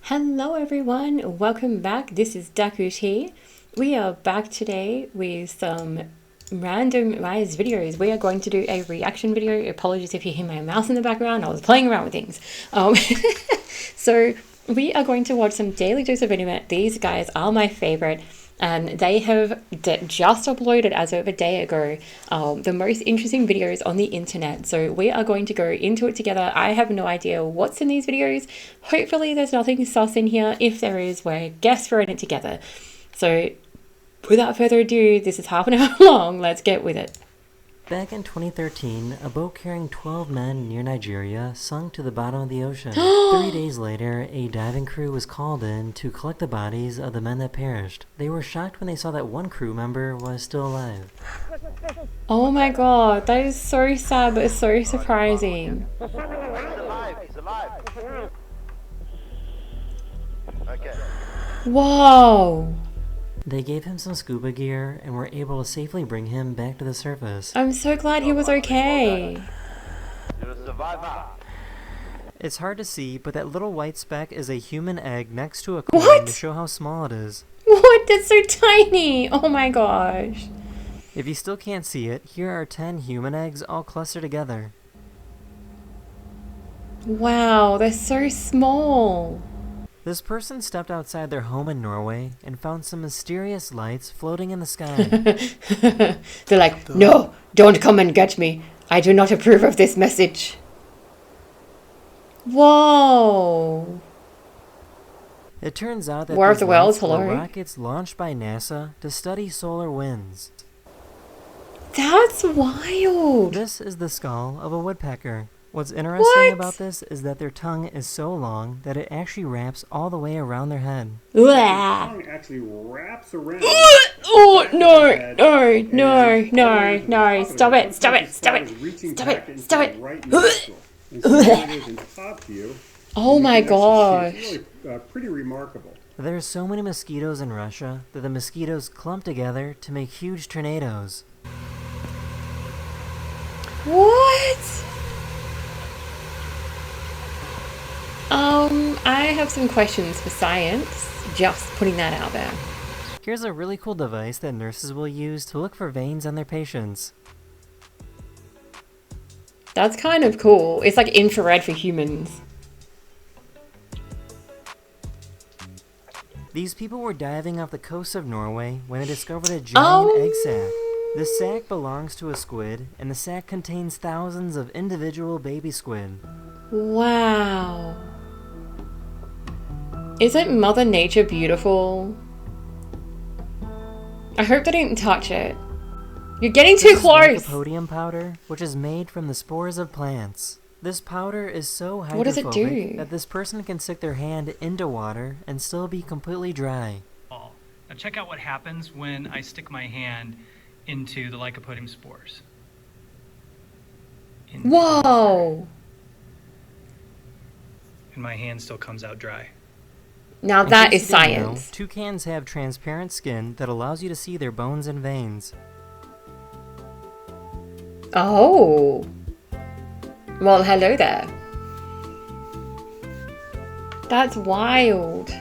Hello everyone, welcome back. This is DakuTii. We are back today with some randomized videos. We are going to do a reaction video. Apologies if you hear my mouse in the background. I was playing around with things. So we are going to watch some Daily Dose of Internet. These guys are my favorite. And they have just uploaded, as of a day ago, the most interesting videos on the internet. So we are going to go into it together. I have no idea what's in these videos. Hopefully there's nothing sus in here. If there is, we're guess throwing it together. So without further ado, this is half an hour long. Let's get with it. Back in 2013, a boat carrying 12 men near Nigeria sunk to the bottom of the ocean. 3 days later, a diving crew was called in to collect the bodies of the men that perished. They were shocked when they saw that one crew member was still alive. Oh my god, that is so sad but so surprising. He's alive, he's alive. Okay. Whoa. They gave him some scuba gear and were able to safely bring him back to the surface. I'm so glad he was okay. You're a survivor. It's hard to see, but that little white speck is a human egg next to a coin What? to show how small it is. What? That's so tiny. Oh my gosh. If you still can't see it, here are 10 human eggs all clustered together. Wow, they're so small. This person stepped outside their home in Norway and found some mysterious lights floating in the sky. They're like, no, don't come and get me. I do not approve of this message. Whoa. It turns out that War of these the Worlds, lights were hello? rockets launched by NASA to study solar winds. That's wild. This is the skull of a woodpecker. What's interesting What? about this is that their tongue is so long that it actually wraps all the way around their head. Blah. Tongue actually wraps around. Oh, no, no. Stop it. Stop it. Stop it. Oh my gosh. It's really pretty remarkable. There are so many mosquitoes in Russia that the mosquitoes clump together to make huge tornadoes. What? I have some questions for science. Just putting that out there. Here's a really cool device that nurses will use to look for veins on their patients. That's kind of cool. It's like infrared for humans. These people were diving off the coast of Norway when they discovered a giant egg sac. This sac belongs to a squid, and the sac contains thousands of individual baby squid. Wow. Isn't Mother Nature beautiful? I hope they didn't touch it. You're getting too This is close! lycopodium powder, which is made from the spores of plants. This powder is so What does it hydrophobic do? that this person can stick their hand into water and still be completely dry. Now check out what happens when I stick my hand into the lycopodium spores. Whoa! And my hand still comes out dry. Now In that case is you didn't know, science. toucans have transparent skin that allows you to see their bones and veins. Oh. Well, hello there. That's wild.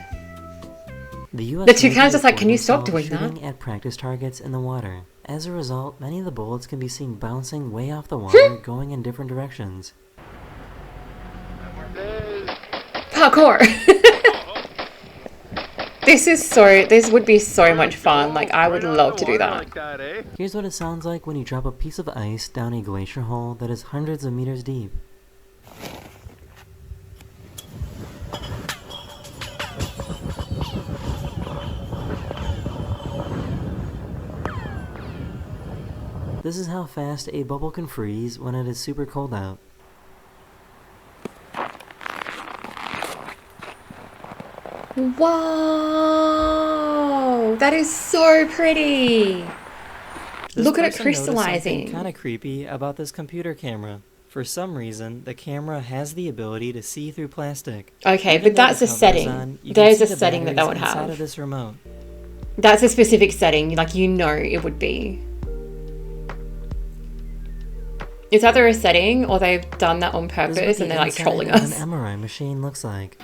The US The toucan's Navy just like, can you reported stop itself doing that? shooting at practice targets in the water. As a result, many of the bullets can be seen bouncing way off the water, going in different directions. Parkour! This would be so much fun. Like, I would love to do that. Here's what it sounds like when you drop a piece of ice down a glacier hole that is hundreds of meters deep. This is how fast a bubble can freeze when it is super cold out. Whoa! That is so pretty! Look at it crystallizing. Kind of creepy about this computer camera. For some reason, the camera has the ability to see through plastic. Okay, Even but though that's the a cover is setting. on, you can There's see a the setting that batteries would inside have. of this remote. That's a specific setting, like you know it would be. Is either a setting or they've done that on This is what purpose the and they're like inside trolling of us? an MRI machine looks like.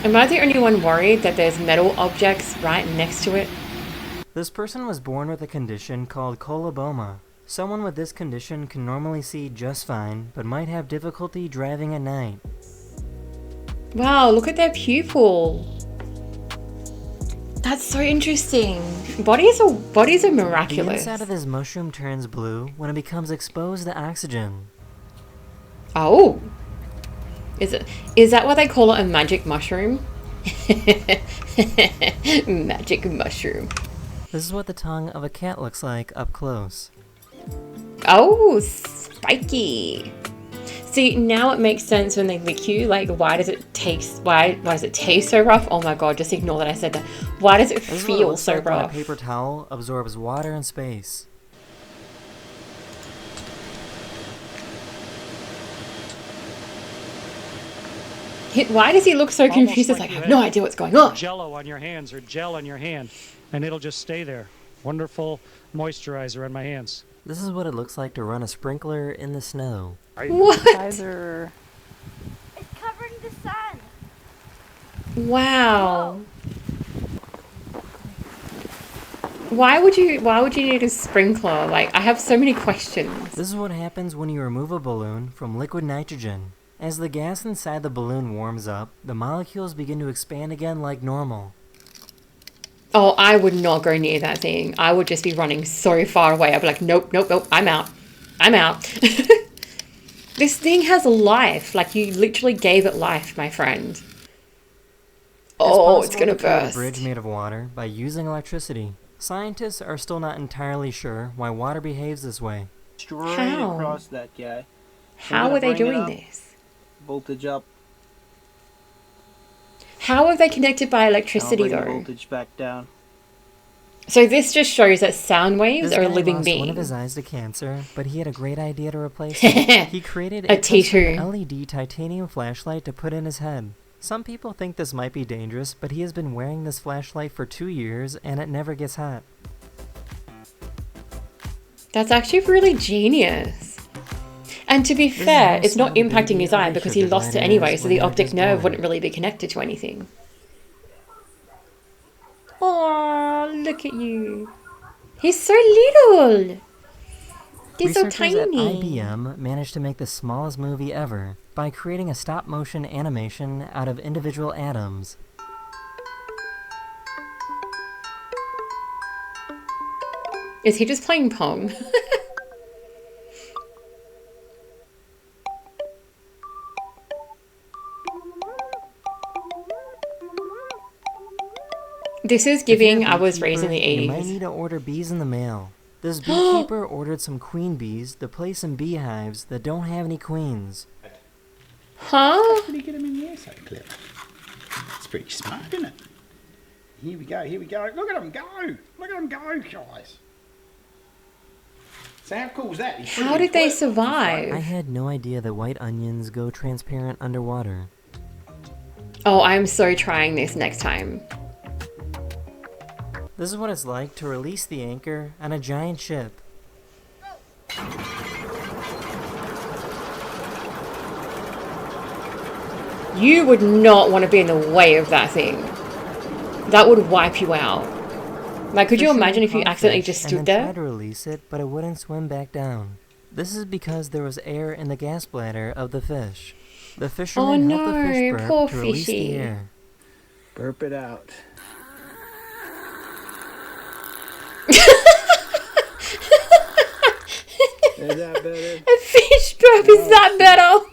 Am I the only one worried that there's metal objects right next to it? This person was born with a condition called coloboma. Someone with this condition can normally see just fine, but might have difficulty driving at night. Wow, look at their pupil. That's so interesting. Bodies are The miraculous. inside of this mushroom turns blue when it becomes exposed to oxygen. Oh. Is that why they call it a magic mushroom? Magic mushroom. This is what the tongue of a cat looks like up close. Oh, spiky. See, now it makes sense when they lick you. Like, why does it taste so rough? Oh my god, just ignore that I said that. Why does it This is what it feel looks so like when a rough? paper towel absorbs water and space. Why does he look so confused? It's like, I have no idea what's going on. Jello on your hands or gel on your hand, and it'll just stay there. Wonderful moisturizer on my hands. This is what it looks like to run a sprinkler in the snow. What? It's covering the sun. Wow. Why would you need a sprinkler? Like, I have so many questions. This is what happens when you remove a balloon from liquid nitrogen. As the gas inside the balloon warms up, the molecules begin to expand again like normal. Oh, I would not go near that thing. I would just be running so far away. I'd be like, nope, nope, nope, I'm out. I'm out. This thing has life. Like, you literally gave it life, my friend. Oh, it's gonna possible to create burst. a bridge made of water by using electricity. Scientists are still not entirely sure why water behaves this way. Straight How? across that guy. How gonna are they bring it doing up. this? Voltage up. How are they connected by I'll electricity, bring the though? voltage back down. So this just shows that sound waves This are a guy living lost being. one of his eyes to cancer, but he had a great idea to replace it. He created A custom T2. LED titanium flashlight to put in his head. Some people think this might be dangerous, but he has been wearing this flashlight for 2 years and it never gets hot. That's actually really genius. And to be is fair, how it's some not of the impacting baby his eye eye because sugar he lost it gliders anyway, so when the they were optic just nerve born. wouldn't really be connected to anything. Oh, look at you. He's so little. He's so Researchers at tiny. IBM managed to make the smallest movie ever by creating a stop-motion animation out of individual atoms. Is he just playing Pong? This is If you're a giving I was raised in the beekeeper, You might 80s. need to order bees in the mail. This beekeeper ordered some queen bees to place in beehives that don't have any queens. Huh? Did he get him in the airsight clip? It's pretty smart, isn't it? Here we go, here we go. Look at him go! Look at him go, guys! So how cool is that? He's How pretty did they quick. survive? I had no idea that white onions go transparent underwater. Oh, I'm so trying this next time. This is what it's like to release the anchor on a giant ship. You would not want to be in the way of that thing. That would wipe you out. Like, could you Fishermen imagine if you caught accidentally fish just and stood then there? tried to release it, but it wouldn't swim back down. This is because there was air in the gas bladder of the fish. The fisherman helped the no, fish burp poor to release fishy. the air. Burp it out. Is that better? A fish burp, is that better?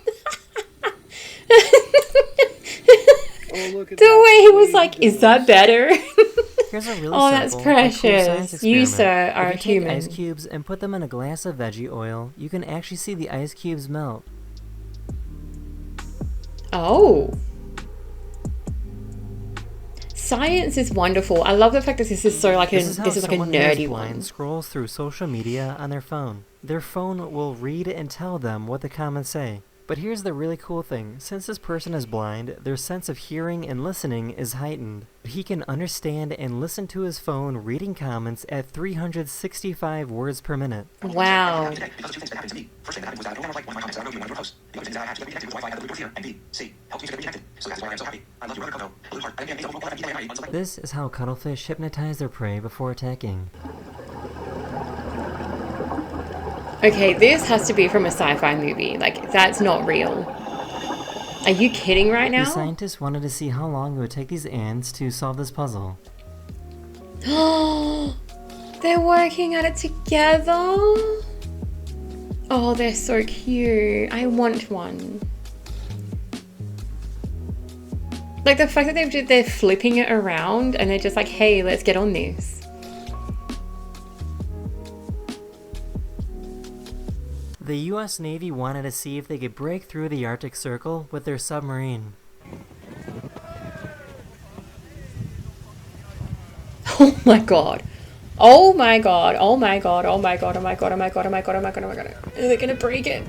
Oh, look at The that. way he was like, is that better? Here's a really Oh, that's simple, but cool precious. science You, experiment. sir, are if you take ice human. cubes and put them in a glass of veggie oil, you can actually see the ice cubes melt. Oh. Science is wonderful. I love the fact that this is so like This is how like a someone who is nerdy blind one. scrolls through social media on their phone. Their phone will read and tell them what the comments say. But here's the really cool thing. Since this person is blind, their sense of hearing and listening is heightened. He can understand and listen to his phone reading comments at 365 words per minute. Wow. Because two things that happened to me. First thing that happened was that I don't like one of my comments that I know you in one of your posts. The other thing is that I have to get reconnected with Wi-Fi at the Bluetooth here, and B, C, helps me to get reconnected. So that's why I'm so happy. I love you, brother Coco. This is how cuttlefish hypnotize their prey before attacking. Okay, this has to be from a sci-fi movie. Like, that's not real. Are you kidding right The now? scientists wanted to see how long it would take these ants to solve this puzzle. They're working at it together. Oh, they're so cute. I want one. Like the fact that they're flipping it around and they're just like, hey, let's get on this. The US Navy wanted to see if they could break through the Arctic Circle with their submarine. Oh my god. Oh my god. Oh my god. Oh my god. Oh my god. Oh my god. Oh my god. Oh my god. Oh my god. Are they gonna break it?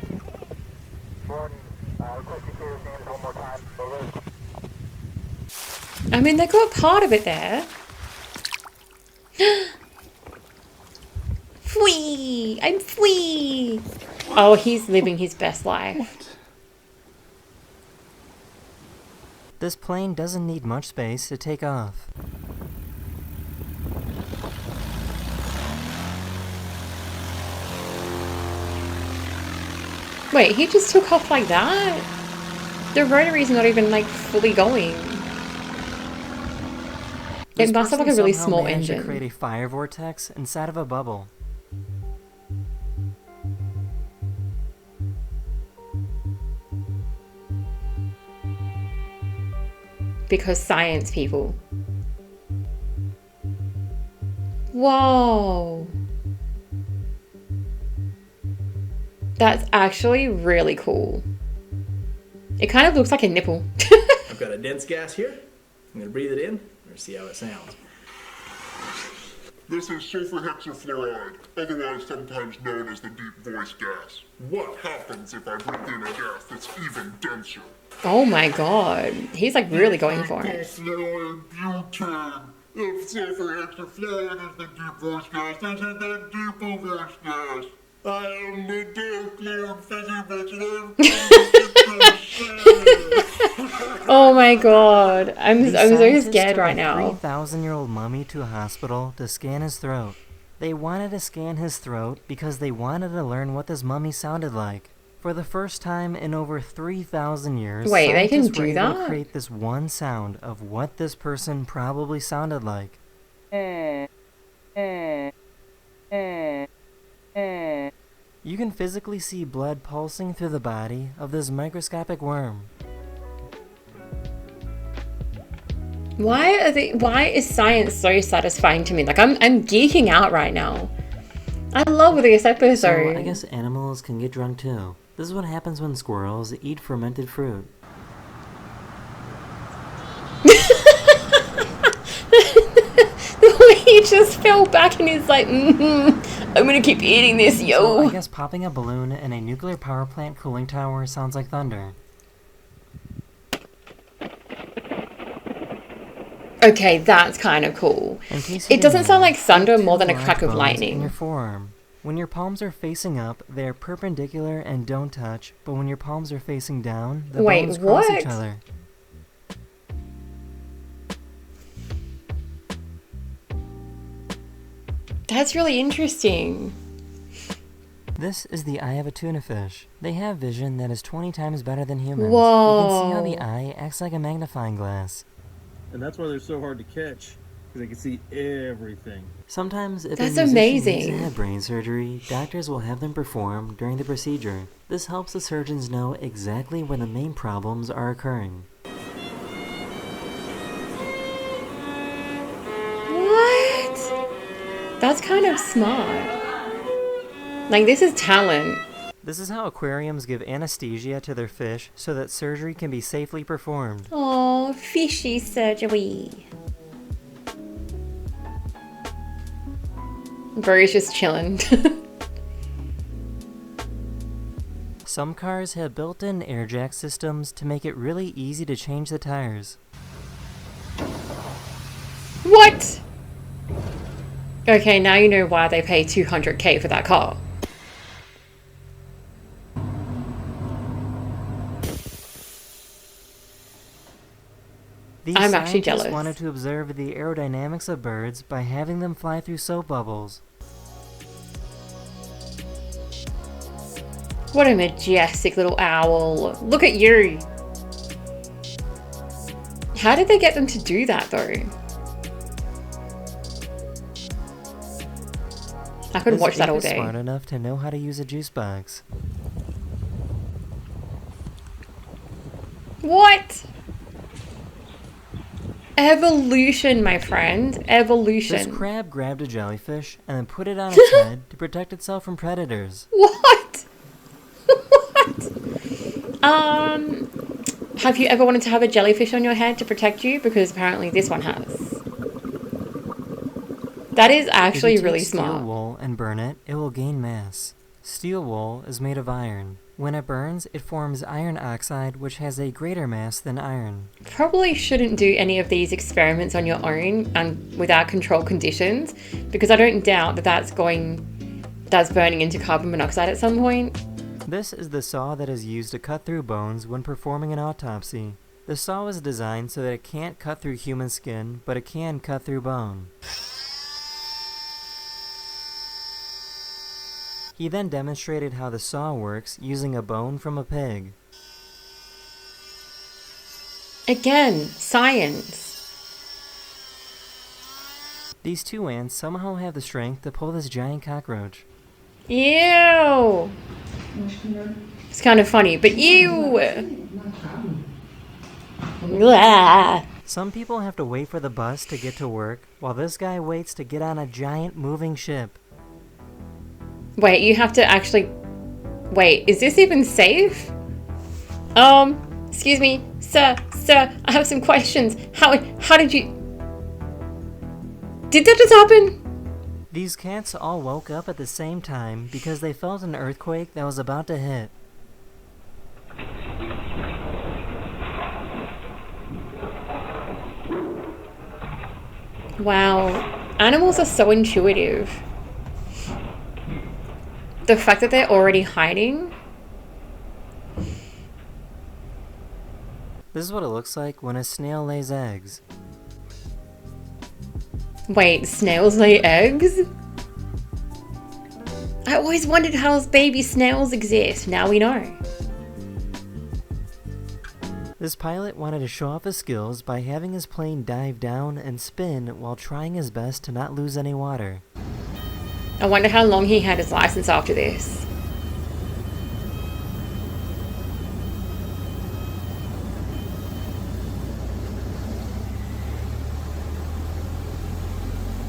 I mean, they got part of it there. Free! I'm free! Oh, he's living his best life. This plane doesn't need much space to take off. Wait, he just took off like that? The rotary's not even like fully going. It must have like a really small engine. To create a fire vortex inside of a bubble. Because science, people. Whoa. That's actually really cool. It kind of looks like a nipple. I've got a dense gas here. I'm going to breathe it in and see how it sounds. This is sulfur hexafluoride, otherwise sometimes known as the deep voice gas. What happens if I breathe in a gas that's even denser? Oh my god. He's like really going for it. Fluoride butane. If sulfur hexafluoride is the deep voice gas, isn't that deeper voice gas? I am the Daku Oh my god. I'm so scared right now. A 3,000-year-old mummy to a hospital to scan his throat. They wanted to scan his throat because they wanted to learn what this mummy sounded like. For the first time in over 3,000 years, wait, they can scientists were do able to that? create this one sound of what this person probably sounded like. You can physically see blood pulsing through the body of this microscopic worm. Why is science so satisfying to me? Like I'm geeking out right now. I love this episode. So I guess animals can get drunk too. This is what happens when squirrels eat fermented fruit. He just fell back and he's like, I'm gonna keep eating this, yo. So I guess popping a balloon in a nuclear power plant cooling tower sounds like thunder. Okay, that's kind of cool. It doesn't sound like thunder more than a crack of In lightning. your forearm. When your palms are facing up, they are perpendicular and don't touch, but when your palms are facing down, the bones cross each other. That's really interesting. This is the eye of a tuna fish. They have vision that is 20 times better than humans. Whoa. You can see how the eye acts like a magnifying glass. And that's why they're so hard to catch, because they can see everything. Sometimes, if That's a musician needs amazing. to have brain surgery, doctors will have them perform during the procedure. This helps the surgeons know exactly where the main problems are occurring. What? That's kind of smart. Like, this is talent. This is how aquariums give anesthesia to their fish so that surgery can be safely performed. Oh, fishy surgery. Bro's just chilling. Some cars have built-in air jack systems to make it really easy to change the tires. What? Okay, now you know why they pay $200K for that car. These I'm actually scientists jealous. wanted to observe the aerodynamics of birds by having them fly through soap bubbles. What a majestic little owl. Look at you. How did they get them to do that though? I could watch that all This ape is day. smart enough to know how to use a juice box. What? Evolution, my friend. This Evolution. crab grabbed a jellyfish and then put it on its head to protect itself from predators. What? What? Have you ever wanted to have a jellyfish on your head to protect you? Because apparently this one has. That is actually If you really take steel smart. wool and burn it, it will gain mass. Steel wool is made of iron. When it burns, it forms iron oxide, which has a greater mass than iron. Probably shouldn't do any of these experiments on your own and without controlled conditions, because I don't doubt that that's burning into carbon monoxide at some point. This is the saw that is used to cut through bones when performing an autopsy. The saw was designed so that it can't cut through human skin, but it can cut through bone. He then demonstrated how the saw works using a bone from a pig. Again, science. These two ants somehow have the strength to pull this giant cockroach. Ew. It's kind of funny, but ew. Blah. Some people have to wait for the bus to get to work, while this guy waits to get on a giant moving ship. Wait, you have to actually... Wait, is this even safe? Excuse me, sir, I have some questions. How did you... Did that just happen? These cats all woke up at the same time because they felt an earthquake that was about to hit. Wow, animals are so intuitive. The fact that they're already hiding. This is what it looks like when a snail lays eggs. Wait, snails lay eggs? I always wondered how baby snails exist. Now we know. This pilot wanted to show off his skills by having his plane dive down and spin while trying his best to not lose any water. I wonder how long he had his license after this.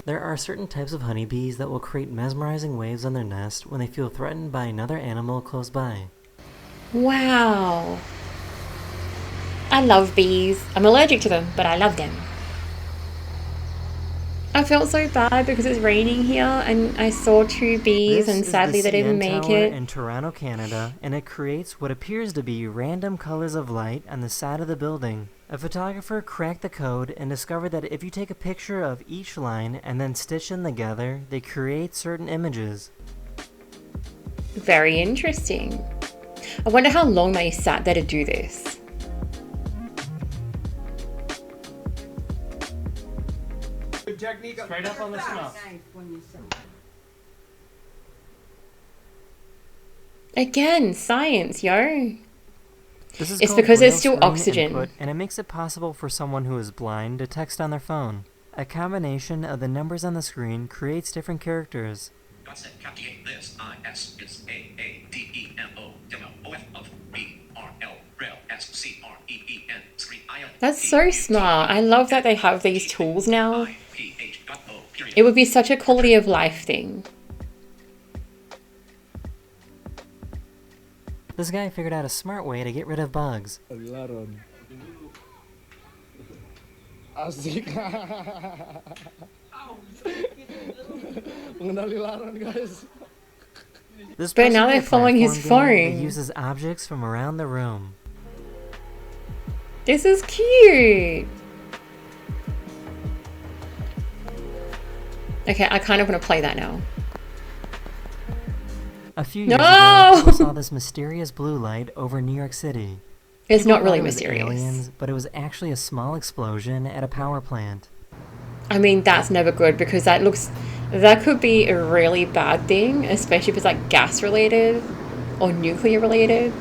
There are certain types of honeybees that will create mesmerizing waves on their nest when they feel threatened by another animal close by. Wow. I love bees. I'm allergic to them, but I love them. I felt so bad because it's raining here and I saw two bees and sadly they didn't make it. In Toronto, Canada, and it creates what appears to be random colors of light on the side of the building. A photographer cracked the code and discovered that if you take a picture of each line and then stitch them together, they create certain images. Very interesting. I wonder how long they sat there to do this. Good technique. Straight up on the snuff. Again, science, yo. This is It's called because there's braille still screen oxygen. input, and it makes it possible for someone who is blind to text on their phone. A combination of the numbers on the screen creates different characters. This IS is AADEMO of BRL REL SCREEN screen IL. That's so smart. I love that they have these tools now. It would be such a quality of life thing. This guy figured out a smart way to get rid of bugs. Asik. Mengenali laron, guys. This But now they're personal following his platform game phone. uses objects from around the room. This is cute. Okay, I kind of want to play that now. A few years No! ago, people saw this mysterious blue light over New York City. It's People not really thought it was mysterious. aliens, but it was actually a small explosion at a power plant. I mean, that's never good because that could be a really bad thing, especially if it's like gas related or nuclear related.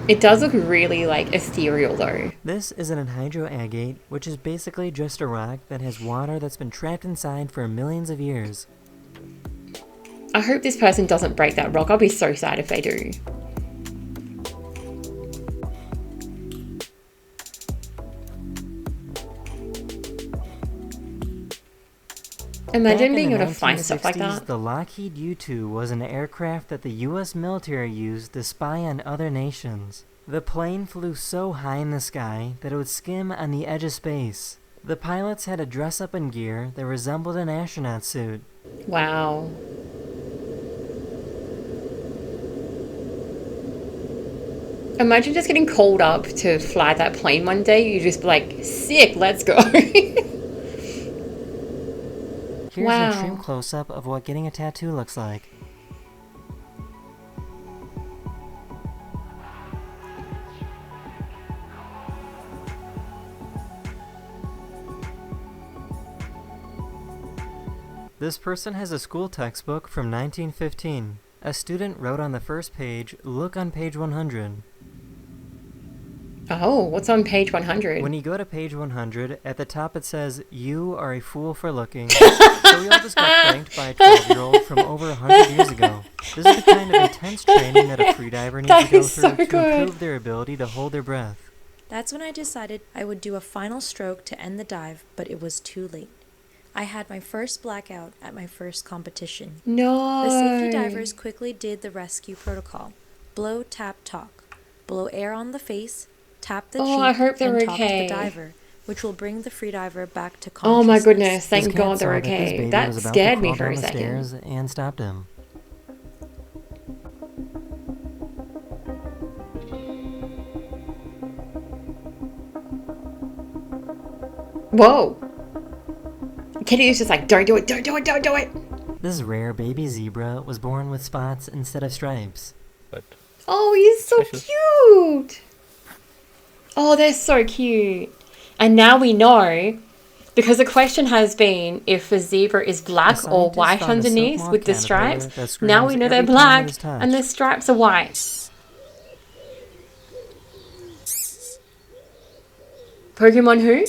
It does look really like ethereal though. This is an anhydroagate, which is basically just a rock that has water that's been trapped inside for millions of years. I hope this person doesn't break that rock. I'll be so sad if they do. Imagine being able to find stuff like that. The Lockheed U-2 was an aircraft that the US military used to spy on other nations. The plane flew so high in the sky that it would skim on the edge of space. The pilots had to dress up in gear that resembled an astronaut suit. Wow. Imagine just getting called up to fly that plane one day. You just be like, sick, let's go. Here's an extreme close-up of what getting a tattoo looks like. This person has a school textbook from 1915. A student wrote on the first page, "Look on page 100." Oh, what's on page 100? When you go to page 100, at the top it says, "You are a fool for looking." So we all just got pranked by a 12-year-old from over 100 years ago. This is the kind of intense training that a freediver needs to go through to improve their ability to hold their breath. That's when I decided I would do a final stroke to end the dive, but it was too late. I had my first blackout at my first competition. No. The safety divers quickly did the rescue protocol. Blow, tap, talk. Blow air on the face, tap the cheek, I hope they're and talk okay. to the diver, which will bring the freediver back to consciousness. Oh my goodness, thank This cat God they're saw that this okay. baby That was about scared to me fall for down a the second. stairs and stopped him. Whoa. Kitty was just like, don't do it, don't do it, don't do it. This rare baby zebra was born with spots instead of stripes. Oh, he's so cute. Oh, they're so cute. And now we know, because the question has been if a zebra is black or white underneath with the stripes. Now we know they're black and the stripes are white. Pokemon who?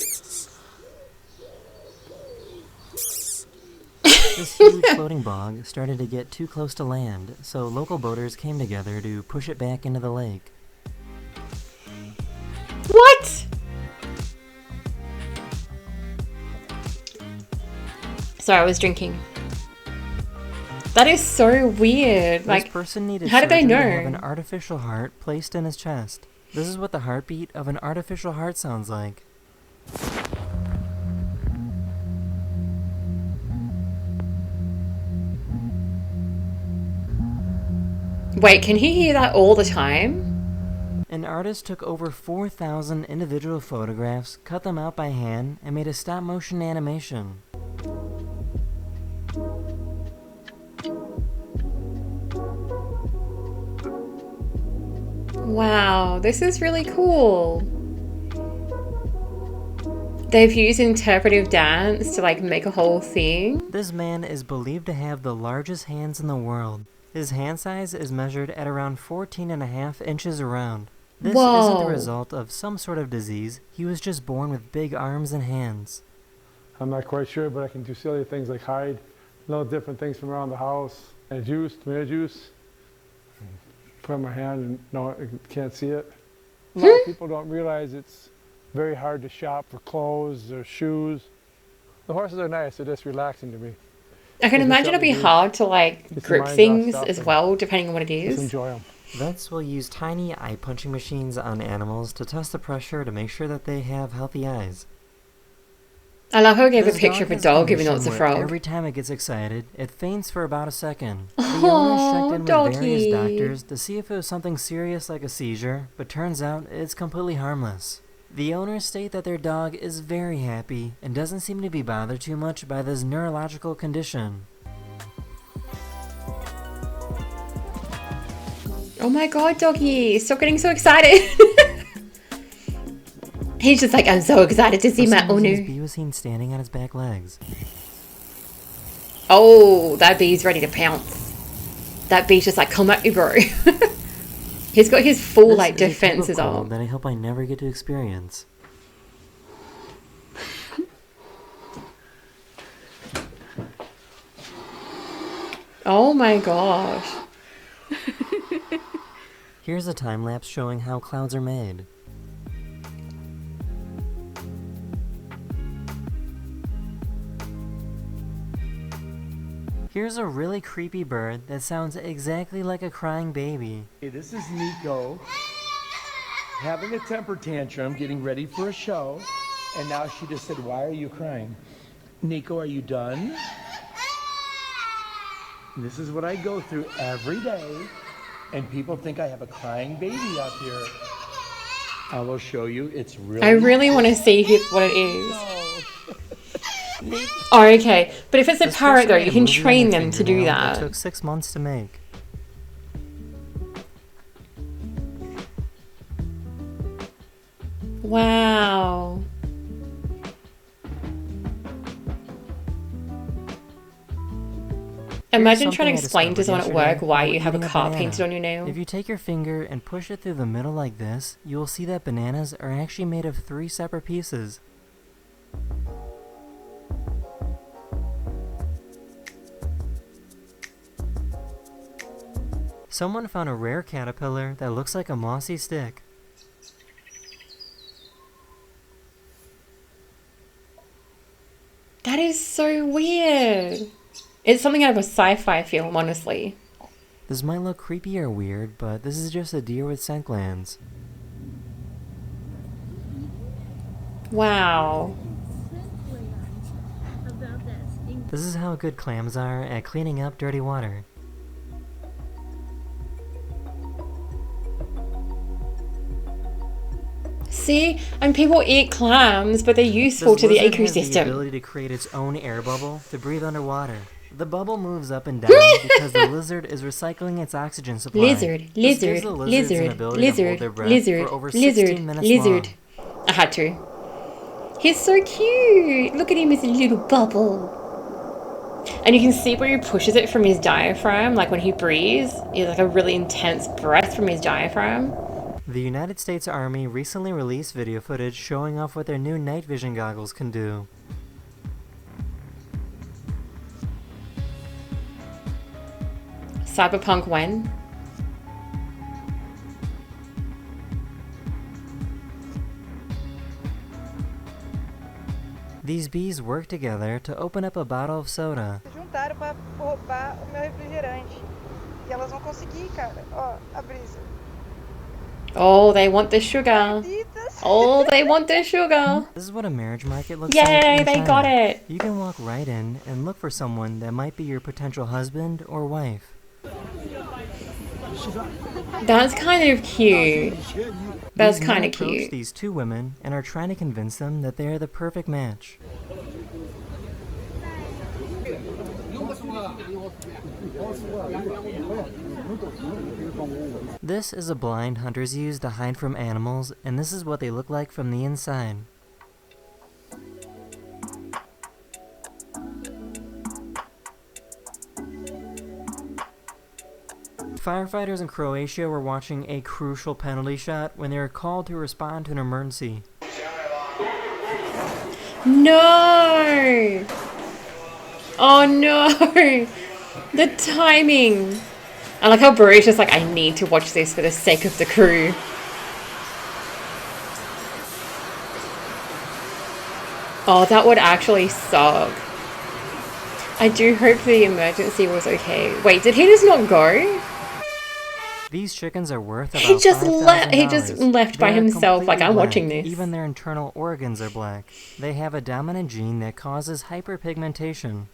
This huge floating bog started to get too close to land, so local boaters came together to push it back into the lake. What? Sorry, I was drinking. That is so weird. This person needed how did they surgery know? to have an artificial heart placed in his chest. This is what the heartbeat of an artificial heart sounds like. Wait, can he hear that all the time? An artist took over 4,000 individual photographs, cut them out by hand, and made a stop-motion animation. Wow, this is really cool. They've used interpretive dance to like make a whole thing. This man is believed to have the largest hands in the world. His hand size is measured at around 14.5 inches around. This isn't the result of some sort of disease. He was just born with big arms and hands. I'm not quite sure, but I can do silly things like hide little different things from around the house. And juice, tomato juice. Put it in my hand and no, I can't see it. A lot of people don't realize it's very hard to shop for clothes or shoes. The horses are nice, they're just relaxing to me. I can imagine it'd be hard to like grip things as well, depending on what it is. Just enjoy them. Vets will use tiny eye-punching machines on animals to test the pressure to make sure that they have healthy eyes. I love how I gave a This picture of a has dog even though it's a condition where frog. Every time it gets excited, it faints for about a second. The owners checked in with various doctors to see if it was something serious like a seizure, but turns out it's completely harmless. The owners state that their dog is very happy and doesn't seem to be bothered too much by this neurological condition. Oh my god, doggy, stop getting so excited. He's just like, I'm so excited to see For my some reason, this Onu. bee was seen standing on its back legs. Oh, that bee's ready to pounce. That bee's just like, come at me, bro. He's got his full, like, This is a type of defenses cold up. that I hope I never get to experience. Oh my gosh. Here's a time lapse showing how clouds are made. Here's a really creepy bird that sounds exactly like a crying baby. Hey, this is Nico having a temper tantrum, getting ready for a show, and now she just said, "Why are you crying?" Nico, are you done? This is what I go through every day, and people think I have a crying baby up here. I will show you. It's really... I really want to see what it is. Oh, okay. But if it's a This parrot, person though, made you a can movie on train their them to do fingernail that. took 6 months to make. Wow. Imagine trying to explain to someone at work why you have a car painted on your nail. If you take your finger and push it through the middle like this, you will see that bananas are actually made of 3 separate pieces. Someone found a rare caterpillar that looks like a mossy stick. That is so weird. It's something out of a sci-fi film, honestly. This might look creepy or weird, but this is just a deer with scent glands. Wow. This is how good clams are at cleaning up dirty water. See? And people eat clams, but they're useful This to the lizard has the ecosystem. ability to create its own air bubble to breathe underwater. The bubble moves up and down because the lizard is recycling its oxygen supply. Lizard, This gives lizard, the lizards an lizard, ability to hold their lizard, breath lizard, for over lizard, 16 minutes lizard. long. I had to. He's so cute. Look at him as a little bubble. And you can see where he pushes it from his diaphragm, like when he breathes, it's like a really intense breath from his diaphragm. The United States Army recently released video footage showing off what their new night vision goggles can do. Cyberpunk when? These bees work together to open up a bottle of soda. Juntaram para roubar o meu refrigerante. E elas vão conseguir, cara. Ó, a brisa. Oh, they want the sugar. Oh, they want the sugar. This is what a marriage market looks Yay, like in they China. got it. You can walk right in and look for someone that might be your potential husband or wife. That's kind of cute. That's These men kind of approach cute. these 2 women and are trying to convince them that they are the perfect match. This is a blind hunters use to hide from animals, and this is what they look like from the inside. Firefighters in Croatia were watching a crucial penalty shot when they were called to respond to an emergency. No! Oh no! The timing! I like how Bruce just like, I need to watch this for the sake of the crew. Oh, that would actually suck. I do hope the emergency was okay. Wait, did he just not go? These chickens are worth about He just $5,000. left by They are himself, like, completely I'm black. watching this. Even their internal organs are black. They have a dominant gene that causes hyperpigmentation.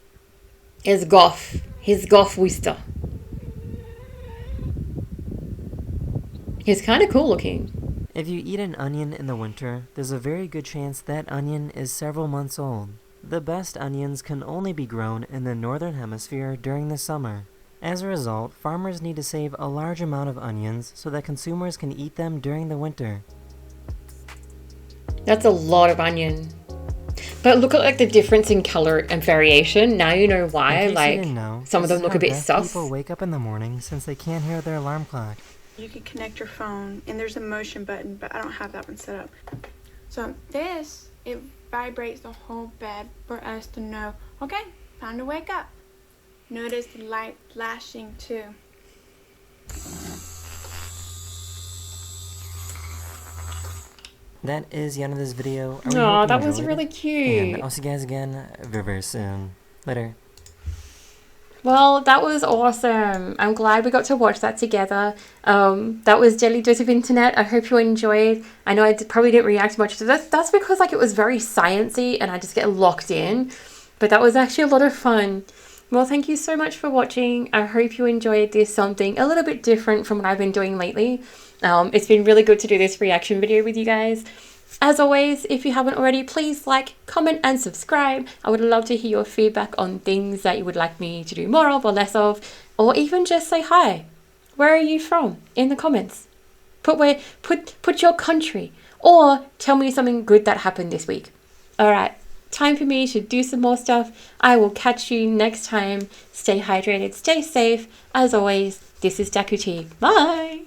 His goth. His goth Wister. He's kind of cool looking. If you eat an onion in the winter, there's a very good chance that onion is several months old. The best onions can only be grown in the northern hemisphere during the summer. As a result, farmers need to save a large amount of onions so that consumers can eat them during the winter. That's a lot of onion. But look at like the difference in color and variation. Now you know why. In case Like you didn't know, some of this them is look how a bit deaf sus. people wake up in the morning since they can't hear their alarm clock. You can connect your phone, and there's a motion button, but I don't have that one set up. So this, it vibrates the whole bed for us to know, okay, time to wake up. Notice the light flashing too. That is the end of this video. Aw, that was really cute. And I'll see you guys again very, very soon. Later. Well, that was awesome. I'm glad we got to watch that together. That was Jelly Dose of Internet. I hope you enjoyed. I know I probably didn't react much to that. That's because like it was very sciencey and I just get locked in. But that was actually a lot of fun. Well, thank you so much for watching. I hope you enjoyed this something a little bit different from what I've been doing lately. It's been really good to do this reaction video with you guys. As always, if you haven't already, please like, comment and subscribe. I would love to hear your feedback on things that you would like me to do more of or less of, or even just say hi. Where are you from in the comments? Put your country, or tell me something good that happened this week. All right, time for me to do some more stuff. I will catch you next time. Stay hydrated, stay safe. As always, this is DakuTii. Bye.